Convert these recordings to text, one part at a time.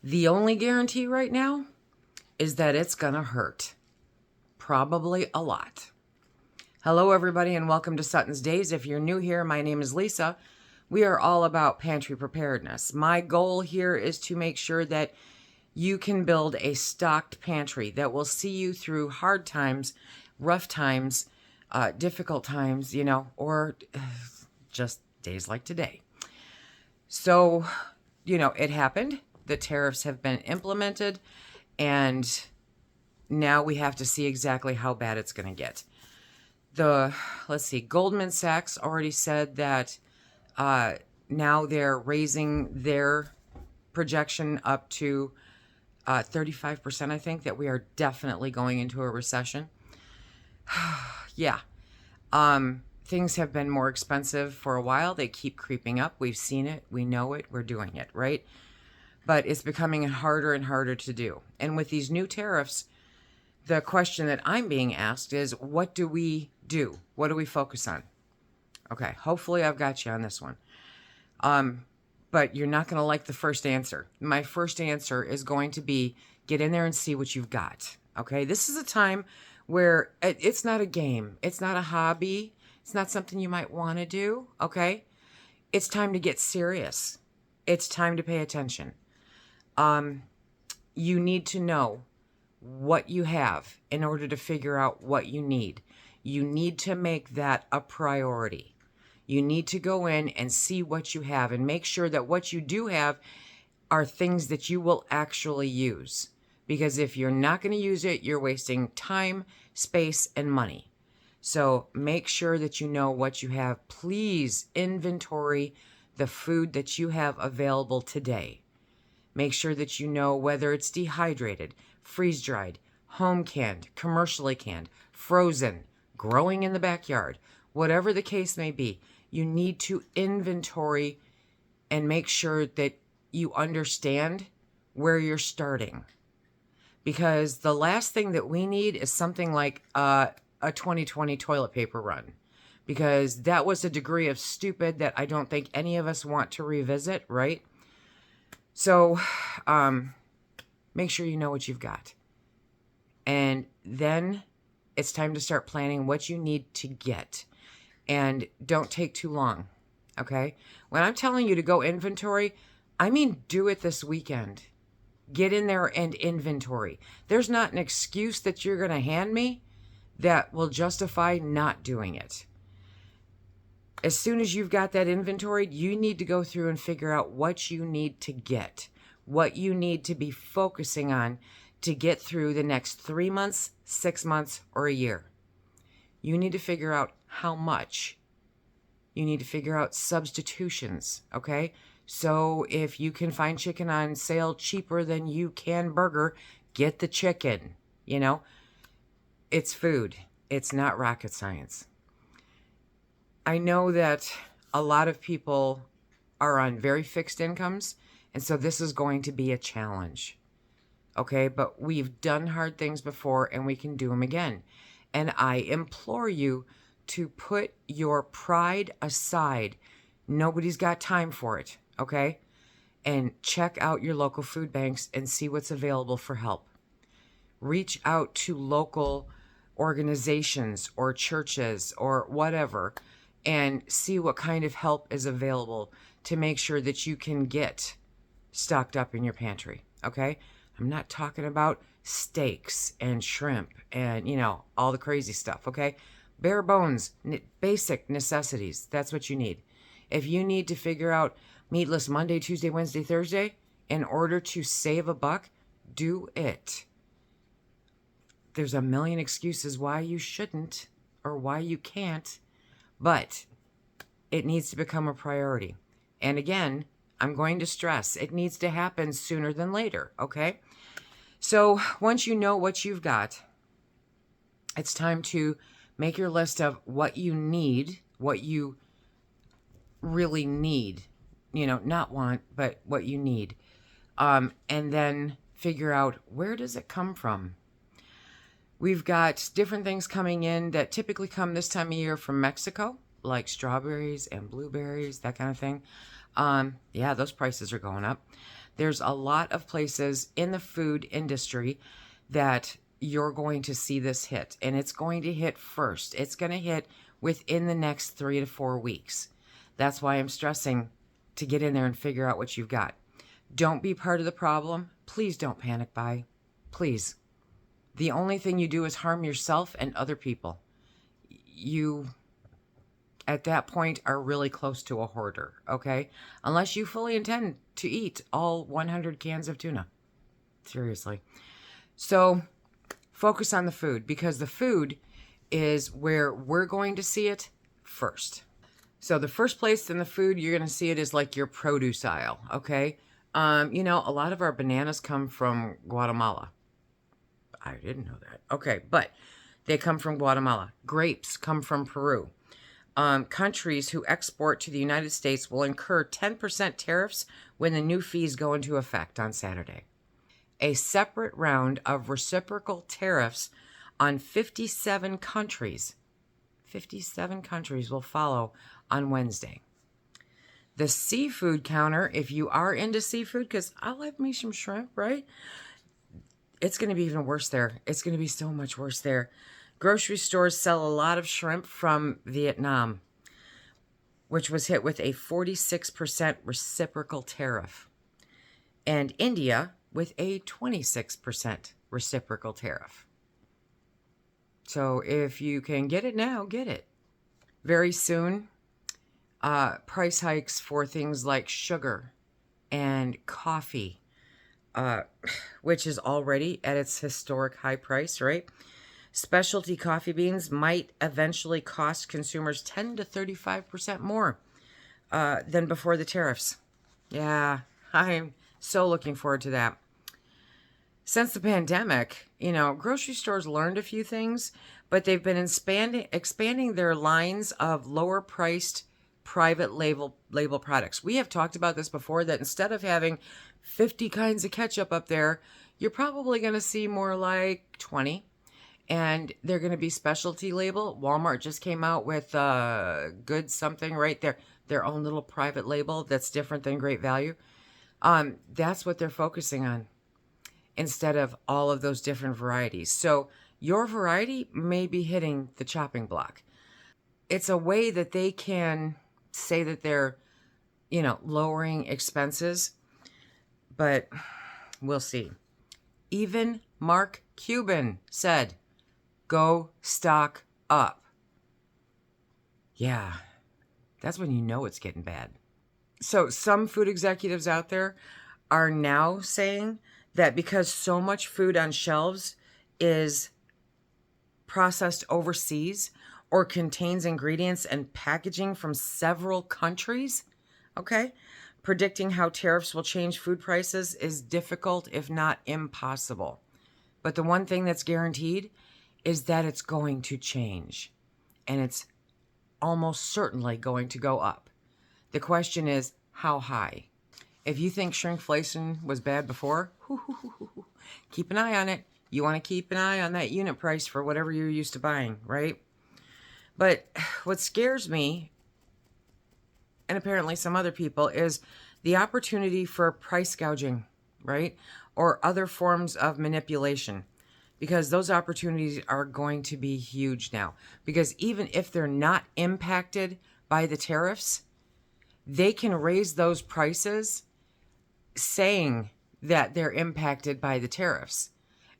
The only guarantee right now is that it's gonna hurt. Probably a lot. Hello, everybody, and welcome to SuttonsDaze. If you're new here, my name is Lisa. We are all about pantry preparedness. My goal here is to make sure that you can build a stocked pantry that will see you through hard times, rough times, difficult times, or just days like today. So, it happened. The tariffs have been implemented, and now we have to see exactly how bad it's going to get. Goldman Sachs already said that now they're raising their projection up to 35%, I think, that we are definitely going into a recession. Yeah. Things have been more expensive for a while. They keep creeping up. We've seen it. We know it. We're doing it, right? But it's becoming harder and harder to do. And with these new tariffs, the question that I'm being asked is, what do we do? What do we focus on? Okay, hopefully I've got you on this one. But you're not going to like the first answer. My first answer is going to be, get in there and see what you've got. Okay, this is a time where it's not a game. It's not a hobby. It's not something you might want to do. Okay, it's time to get serious. It's time to pay attention. You need to know what you have in order to figure out what you need. You need to make that a priority. You need to go in and see what you have and make sure that what you do have are things that you will actually use. Because if you're not going to use it, you're wasting time, space, and money. So make sure that you know what you have. Please inventory the food that you have available today. Make sure that you know whether it's dehydrated, freeze-dried, home-canned, commercially canned, frozen, growing in the backyard, whatever the case may be. You need to inventory and make sure that you understand where you're starting. Because the last thing that we need is something like a 2020 toilet paper run. Because that was a degree of stupid that I don't think any of us want to revisit, right? So make sure you know what you've got. And then it's time to start planning what you need to get. And don't take too long, okay? When I'm telling you to go inventory, I mean do it this weekend. Get in there and inventory. There's not an excuse that you're going to hand me that will justify not doing it. As soon as you've got that inventory, you need to go through and figure out what you need to get, what you need to be focusing on to get through the next 3 months, 6 months, or a year. You need to figure out how much. You need to figure out substitutions, okay? So if you can find chicken on sale cheaper than you can burger, get the chicken, It's food. It's not rocket science. I know that a lot of people are on very fixed incomes, and so this is going to be a challenge. Okay, but we've done hard things before, and we can do them again. And I implore you to put your pride aside. Nobody's got time for it, okay? And check out your local food banks and see what's available for help. Reach out to local organizations or churches or whatever and see what kind of help is available to make sure that you can get stocked up in your pantry, okay? I'm not talking about steaks and shrimp and, all the crazy stuff, okay? Bare bones, basic necessities, that's what you need. If you need to figure out meatless Monday, Tuesday, Wednesday, Thursday in order to save a buck, do it. There's a million excuses why you shouldn't or why you can't, but it needs to become a priority. And again, I'm going to stress, it needs to happen sooner than later, okay? So once you know what you've got, it's time to make your list of what you need, what you really need, not want, but what you need. And then figure out, where does it come from? We've got different things coming in that typically come this time of year from Mexico, like strawberries and blueberries, that kind of thing. Yeah, those prices are going up. There's a lot of places in the food industry that you're going to see this hit, and it's going to hit first. It's going to hit within the next 3 to 4 weeks. That's why I'm stressing to get in there and figure out what you've got. Don't be part of the problem. Please don't panic buy. Please. The only thing you do is harm yourself and other people. You, at that point, are really close to a hoarder, okay? Unless you fully intend to eat all 100 cans of tuna. Seriously. So focus on the food, because the food is where we're going to see it first. So the first place in the food you're going to see it is like your produce aisle, okay? You know, a lot of our bananas come from Guatemala. I didn't know that. Okay, but they come from Guatemala. Grapes come from Peru. Countries who export to the United States will incur 10% tariffs when the new fees go into effect on Saturday. A separate round of reciprocal tariffs on 57 countries will follow on Wednesday. The seafood counter, if you are into seafood, because I love me some shrimp, right? It's going to be even worse there. It's going to be so much worse there. Grocery stores sell a lot of shrimp from Vietnam, which was hit with a 46% reciprocal tariff, and India with a 26% reciprocal tariff. So if you can get it now, get it. Very soon, price hikes for things like sugar and coffee, which is already at its historic high price, right? Specialty coffee beans might eventually cost consumers 10 to 35% more than before the tariffs. Yeah, I'm so looking forward to that. Since the pandemic, you know, grocery stores learned a few things, but they've been expanding their lines of lower priced private label products. We have talked about this before, that instead of having 50 kinds of ketchup up there, you're probably going to see more like 20. And they're going to be specialty label. Walmart just came out with good something right there. Their own little private label that's different than Great Value. That's what they're focusing on, instead of all of those different varieties. So your variety may be hitting the chopping block. It's a way that they can say that they're, you know, lowering expenses, but we'll see. Even Mark Cuban said, go stock up. Yeah, that's when you know it's getting bad. So some food executives out there are now saying that because so much food on shelves is processed overseas or contains ingredients and packaging from several countries, okay, predicting how tariffs will change food prices is difficult, if not impossible. But the one thing that's guaranteed is that it's going to change, and it's almost certainly going to go up. The question is, how high? If you think shrinkflation was bad before, keep an eye on it. You want to keep an eye on that unit price for whatever you're used to buying, right? But what scares me, and apparently some other people, is the opportunity for price gouging, right? Or other forms of manipulation. Because those opportunities are going to be huge now. Because even if they're not impacted by the tariffs, they can raise those prices saying that they're impacted by the tariffs,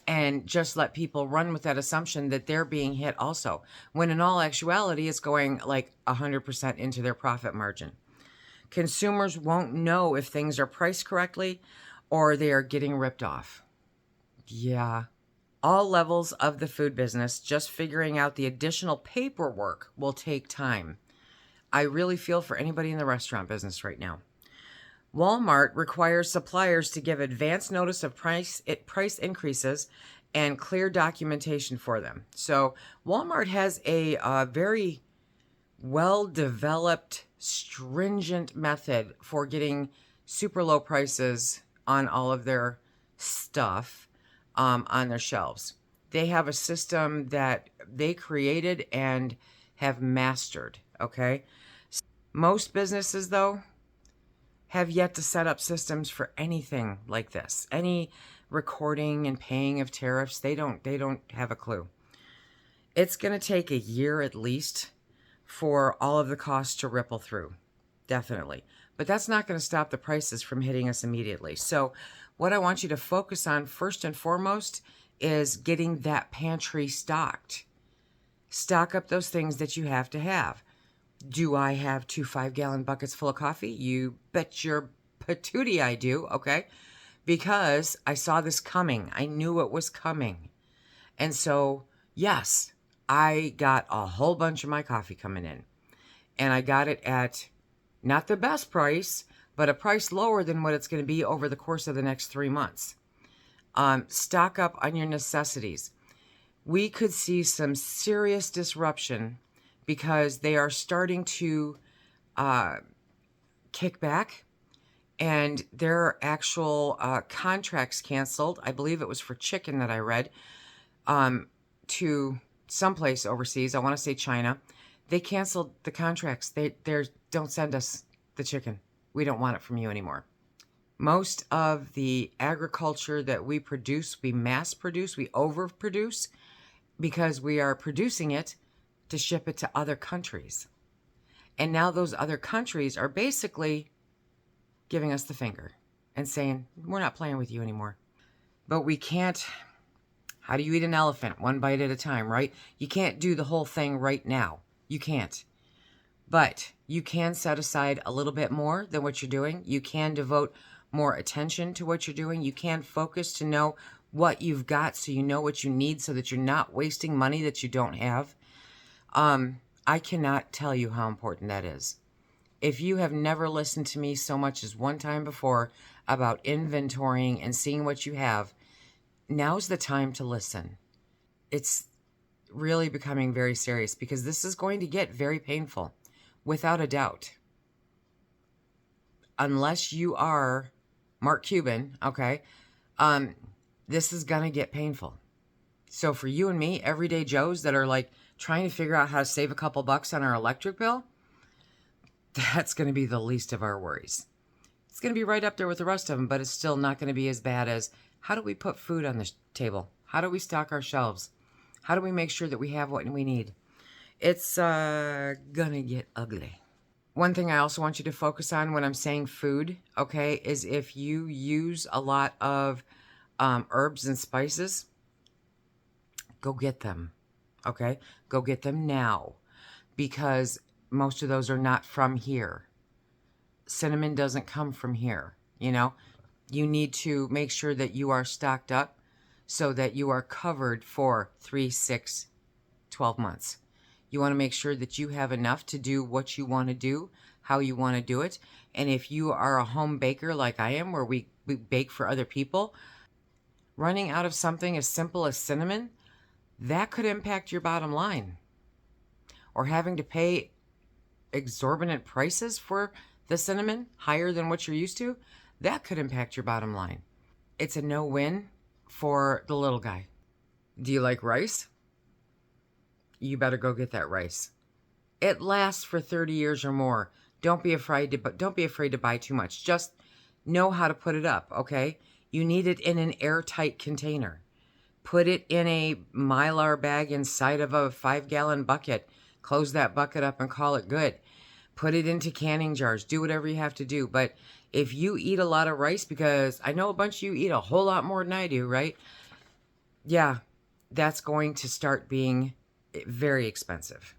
and just let people run with that assumption that they're being hit also, when in all actuality it's going like 100% into their profit margin. Consumers won't know if things are priced correctly or they are getting ripped off. Yeah. All levels of the food business, just figuring out the additional paperwork will take time. I really feel for anybody in the restaurant business right now. Walmart requires suppliers to give advance notice of price increases and clear documentation for them. So Walmart has a very well-developed, stringent method for getting super low prices on all of their stuff on their shelves. They have a system that they created and have mastered, okay? Most businesses, though, have yet to set up systems for anything like this. Any recording and paying of tariffs, they don't have a clue. It's going to take a year at least for all of the costs to ripple through. Definitely. But that's not going to stop the prices from hitting us immediately. So what I want you to focus on first and foremost is getting that pantry stocked. Stock up those things that you have to have. Do I have 2 5-gallon buckets full of coffee? You bet your patootie I do, okay? Because I saw this coming. I knew it was coming. And so, yes, I got a whole bunch of my coffee coming in. And I got it at not the best price, but a price lower than what it's going to be over the course of the next 3 months. Stock up on your necessities. We could see some serious disruption because they are starting to kick back, and there are actual contracts canceled. I believe it was for chicken that I read, to someplace overseas. I want to say China. They canceled the contracts. They don't send us the chicken. We don't want it from you anymore. Most of the agriculture that we produce, we mass produce, we overproduce because we are producing it to ship it to other countries. And now those other countries are basically giving us the finger and saying, we're not playing with you anymore. But we can't. How do you eat an elephant? One bite at a time, right? You can't do the whole thing right now. You can't. But you can set aside a little bit more than what you're doing. You can devote more attention to what you're doing. You can focus to know what you've got so you know what you need so that you're not wasting money that you don't have. I cannot tell you how important that is. If you have never listened to me so much as one time before about inventorying and seeing what you have, now's the time to listen. It's really becoming very serious because this is going to get very painful, without a doubt. Unless you are Mark Cuban, okay, this is going to get painful. So for you and me, everyday Joes that are like trying to figure out how to save a couple bucks on our electric bill, that's going to be the least of our worries. It's going to be right up there with the rest of them, but it's still not going to be as bad as how do we put food on the table? How do we stock our shelves? How do we make sure that we have what we need? It's going to get ugly. One thing I also want you to focus on when I'm saying food, okay, is if you use a lot of herbs and spices, go get them, okay? Go get them now because most of those are not from here. Cinnamon doesn't come from here, you know? You need to make sure that you are stocked up so that you are covered for 3, 6, 12 months. You want to make sure that you have enough to do what you want to do, how you want to do it. And if you are a home baker like I am, where we bake for other people, running out of something as simple as cinnamon, that could impact your bottom line. Or having to pay exorbitant prices for the cinnamon, higher than what you're used to, that could impact your bottom line. It's a no-win for the little guy. Do you like rice? You better go get that rice. It lasts for 30 years or more. Don't be afraid to buy too much. Just know how to put it up, okay? You need it in an airtight container. Put it in a Mylar bag inside of a 5-gallon bucket. Close that bucket up and call it good. Put it into canning jars. Do whatever you have to do. But if you eat a lot of rice, because I know a bunch of you eat a whole lot more than I do, right? Yeah, that's going to start being very expensive.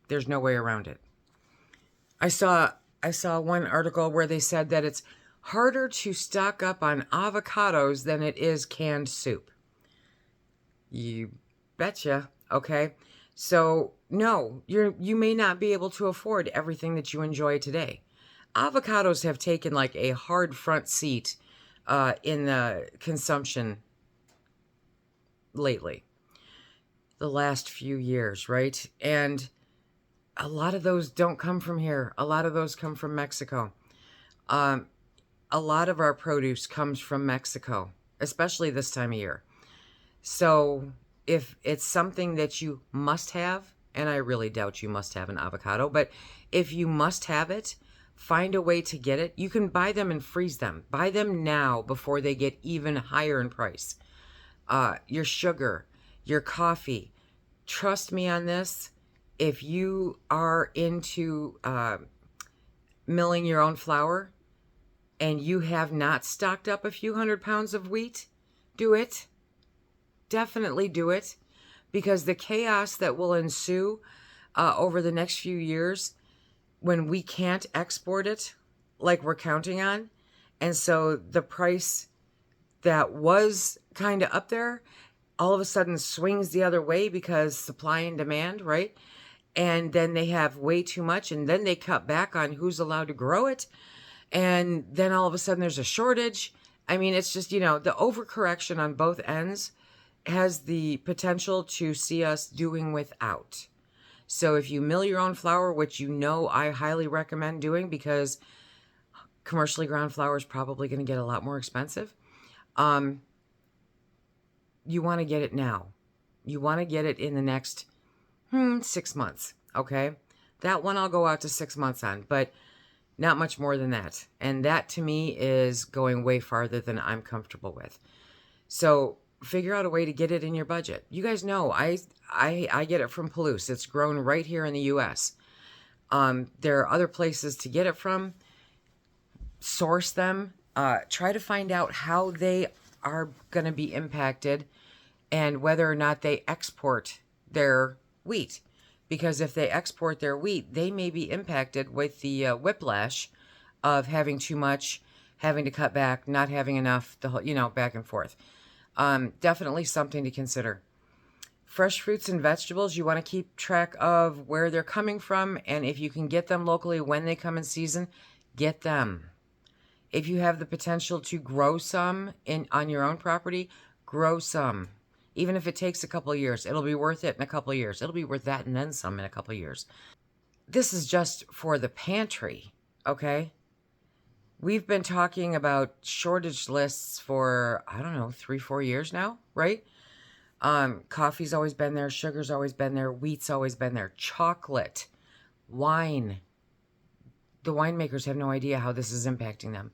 There's no way around it. I saw one article where they said that it's harder to stock up on avocados than it is canned soup. You betcha, okay? So, no, you may not be able to afford everything that you enjoy today. Avocados have taken like a hard front seat in the consumption lately. The last few years, right? And a lot of those don't come from here. A lot of those come from Mexico. A lot of our produce comes from Mexico, especially this time of year. So if it's something that you must have, and I really doubt you must have an avocado, but if you must have it, Find a way to get it. You can buy them and freeze them. Buy them now before they get even higher in price. Your sugar, your coffee. Trust me on this. If you are into milling your own flour and you have not stocked up a few 100 pounds of wheat, do it. Definitely do it, because the chaos that will ensue over the next few years when we can't export it like we're counting on, and so the price that was kind of up there all of a sudden swings the other way because supply and demand, right? And then they have way too much, and then they cut back on who's allowed to grow it, and then all of a sudden there's a shortage. I mean, it's just, the overcorrection on both ends has the potential to see us doing without. So if you mill your own flour, which I highly recommend doing, because commercially ground flour is probably going to get a lot more expensive, you want to get it now. You want to get it in the next 6 months, okay? That one I'll go out to 6 months on, but not much more than that. And that to me is going way farther than I'm comfortable with. So figure out a way to get it in your budget. You guys know I get it from Palouse. It's grown right here in the U.S. There are other places to get it from. Source them. Try to find out how they are going to be impacted and whether or not they export their wheat. Because if they export their wheat, they may be impacted with the whiplash of having too much, having to cut back, not having enough, back and forth. Definitely something to consider. Fresh fruits and vegetables, you want to keep track of where they're coming from, and if you can get them locally when they come in season, get them. If you have the potential to grow some on your own property, grow some. Even if it takes a couple of years, it'll be worth it in a couple of years. It'll be worth that and then some in a couple of years. This is just for the pantry, okay? We've been talking about shortage lists for, 3-4 years now, right? Coffee's always been there. Sugar's always been there. Wheat's always been there. Chocolate, wine. The winemakers have no idea how this is impacting them.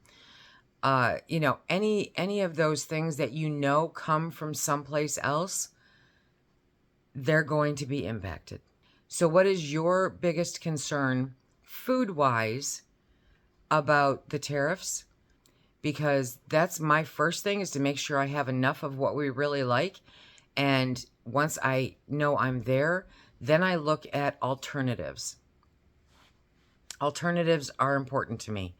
Any of those things that come from someplace else, they're going to be impacted. So what is your biggest concern food-wise about the tariffs? Because that's my first thing, is to make sure I have enough of what we really like. And once I know I'm there, then I look at alternatives. Alternatives are important to me.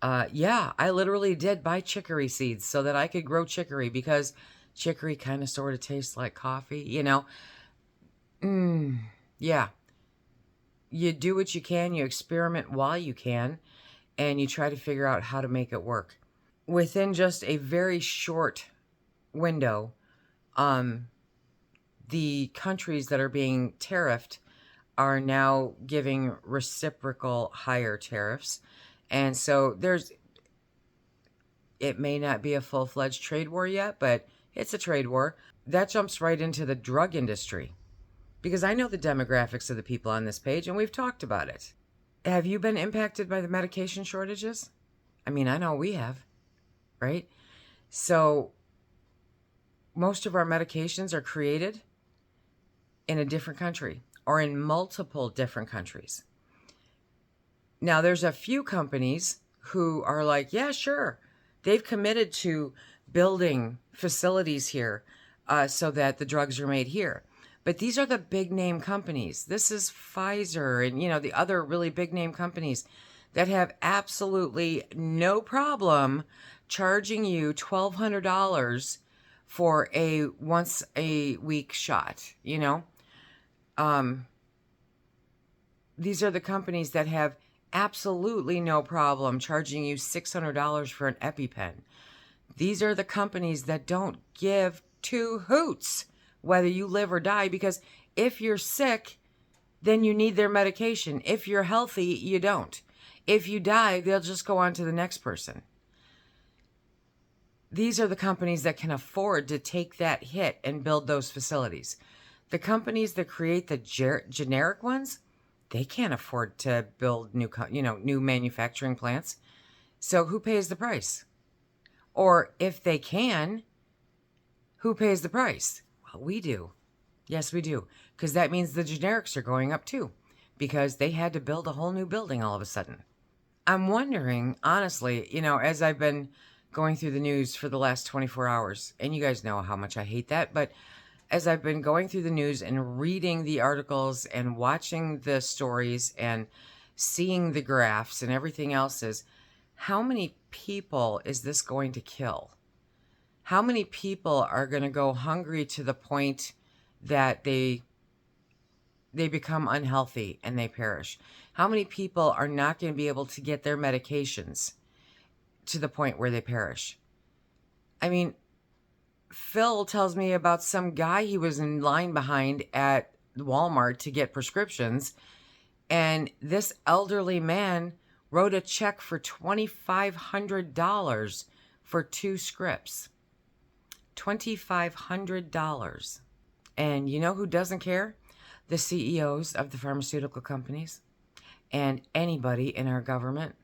I literally did buy chicory seeds so that I could grow chicory, because chicory kind of sort of tastes like coffee, Yeah. You do what you can, you experiment while you can, and you try to figure out how to make it work. Within just a very short window, the countries that are being tariffed are now giving reciprocal higher tariffs. And so it may not be a full-fledged trade war yet, but it's a trade war. That jumps right into the drug industry, because I know the demographics of the people on this page, and we've talked about it. Have you been impacted by the medication shortages? I mean, I know we have, right? So most of our medications are created in a different country or in multiple different countries. Now, there's a few companies who are like, yeah, sure. They've committed to building facilities here so that the drugs are made here. But these are the big name companies. This is Pfizer and, the other really big name companies that have absolutely no problem charging you $1,200 for a once a week shot, These are the companies that have absolutely no problem charging you $600 for an EpiPen. These are the companies that don't give two hoots whether you live or die, because if you're sick, then you need their medication. If you're healthy, you don't. If you die, they'll just go on to the next person. These are the companies that can afford to take that hit and build those facilities. The companies that create the generic ones, they can't afford to build new manufacturing plants. So who pays the price? Or if they can, who pays the price? Well, we do. Yes, we do. Because that means the generics are going up too, because they had to build a whole new building all of a sudden. I'm wondering, honestly, as I've been going through the news for the last 24 hours, and you guys know how much I hate that, but as I've been going through the news and reading the articles and watching the stories and seeing the graphs and everything else, is how many people is this going to kill? How many people are going to go hungry to the point that they become unhealthy and they perish? How many people are not going to be able to get their medications to the point where they perish? I mean, Phil tells me about some guy he was in line behind at Walmart to get prescriptions, and this elderly man wrote a check for $2,500 for 2 scripts. $2,500. And you know who doesn't care? The CEOs of the pharmaceutical companies and anybody in our government,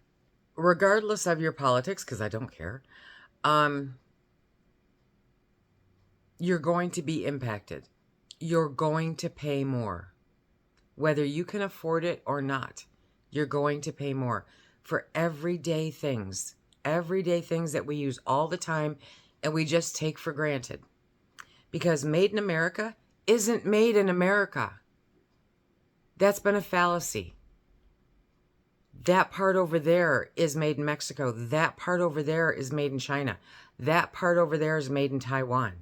regardless of your politics, because I don't care. You're going to be impacted. You're going to pay more. Whether you can afford it or not, you're going to pay more for everyday things that we use all the time and we just take for granted. Because made in America isn't made in America. That's been a fallacy. That part over there is made in Mexico. That part over there is made in China. That part over there is made in Taiwan.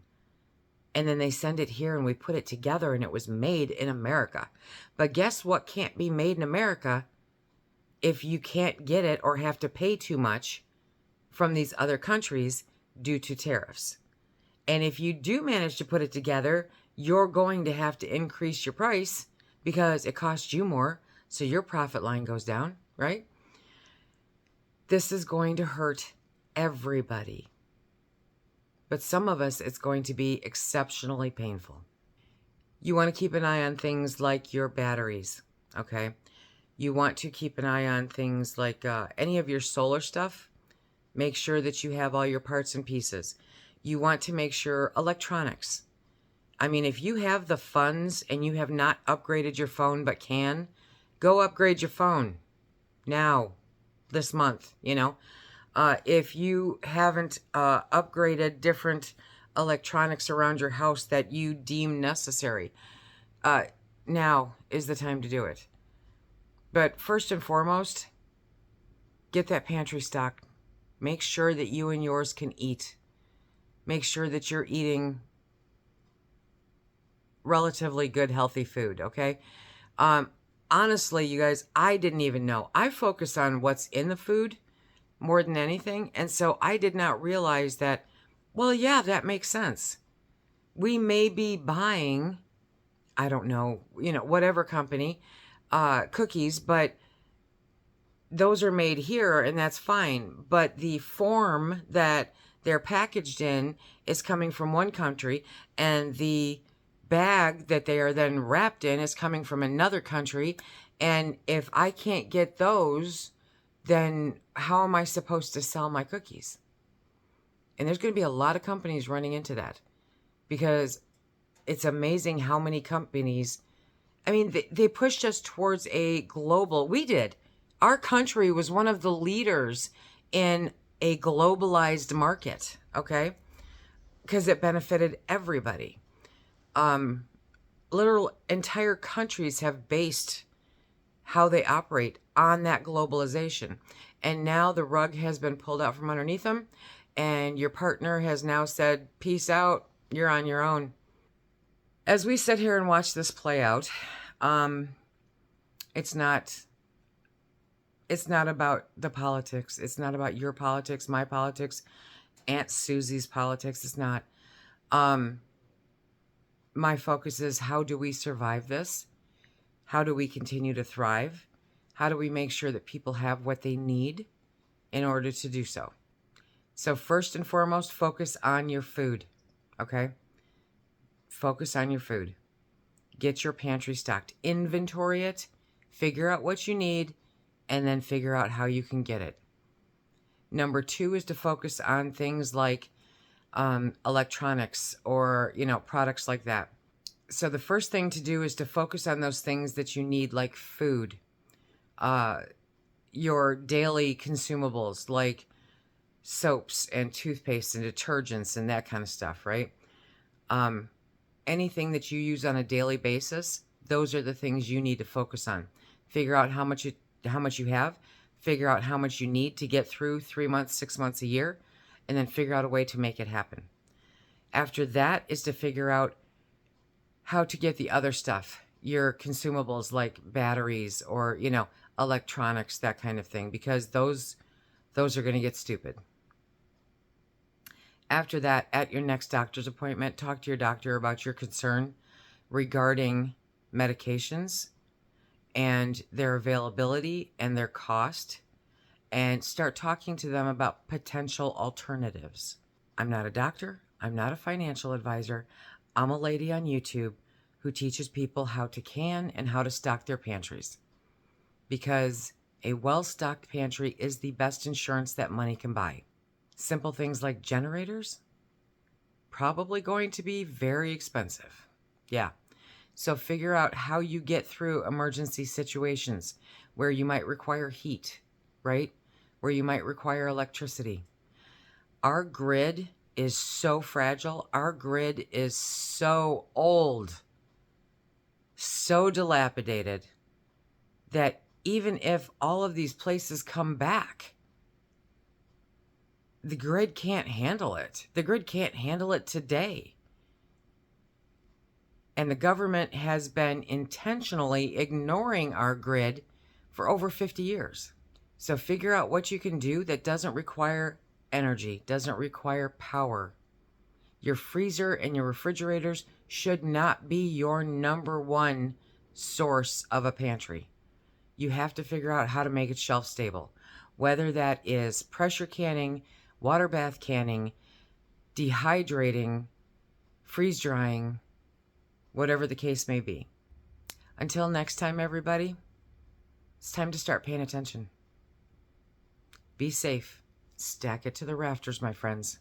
And then they send it here and we put it together and it was made in America. But guess what can't be made in America if you can't get it or have to pay too much from these other countries due to tariffs? And if you do manage to put it together, you're going to have to increase your price because it costs you more, so your profit line goes down, right? This is going to hurt everybody. But some of us, it's going to be exceptionally painful. You want to keep an eye on things like your batteries, okay? You want to keep an eye on things like any of your solar stuff. Make sure that you have all your parts and pieces. You want to make sure electronics. I mean, if you have the funds and you have not upgraded your phone but can, go upgrade your phone now, this month, If you haven't upgraded different electronics around your house that you deem necessary, now is the time to do it. But first and foremost, get that pantry stocked. Make sure that you and yours can eat. Make sure that you're eating relatively good, healthy food, okay? Honestly, you guys, I didn't even know. I focus on what's in the food more than anything, and so I did not realize that, well, yeah, that makes sense. We may be buying, I don't know, whatever company, cookies, but those are made here, and that's fine. But the form that they're packaged in is coming from one country, and the bag that they are then wrapped in is coming from another country. And if I can't get those, then how am I supposed to sell my cookies? And there's going to be a lot of companies running into that, because it's amazing how many companies, I mean, they pushed us towards a global, we did. Our country was one of the leaders in a globalized market, okay? Because it benefited everybody. Literal entire countries have based how they operate on that globalization. And now the rug has been pulled out from underneath them, and your partner has now said, peace out, you're on your own. As we sit here and watch this play out, it's not about the politics. It's not about your politics, my politics, Aunt Susie's politics. It's not. My focus is, how do we survive this? How do we continue to thrive? How do we make sure that people have what they need in order to do so? So first and foremost, focus on your food, okay? Focus on your food. Get your pantry stocked. Inventory it. Figure out what you need and then figure out how you can get it. Number 2 is to focus on things like electronics or, products like that. So the first thing to do is to focus on those things that you need, like food, your daily consumables like soaps and toothpaste and detergents and that kind of stuff, right? Anything that you use on a daily basis, those are the things you need to focus on. Figure out how much you have, figure out how much you need to get through 3 months, 6 months, a year, and then figure out a way to make it happen. After that is to figure out how to get the other stuff, your consumables like batteries or, electronics, that kind of thing, because those are going to get stupid. After that, at your next doctor's appointment, talk to your doctor about your concern regarding medications and their availability and their cost, and start talking to them about potential alternatives. I'm not a doctor. I'm not a financial advisor. I'm a lady on YouTube who teaches people how to can and how to stock their pantries. Because a well-stocked pantry is the best insurance that money can buy. Simple things like generators, probably going to be very expensive. Yeah. So figure out how you get through emergency situations where you might require heat, right? Where you might require electricity. Our grid is so fragile. Our grid is so old, so dilapidated, that even if all of these places come back, the grid can't handle it. The grid can't handle it today. And the government has been intentionally ignoring our grid for over 50 years. So figure out what you can do that doesn't require energy, doesn't require power. Your freezer and your refrigerators should not be your number one source of a pantry. You have to figure out how to make it shelf stable, whether that is pressure canning, water bath canning, dehydrating, freeze drying, whatever the case may be. Until next time, everybody, it's time to start paying attention. Be safe. Stack it to the rafters, my friends.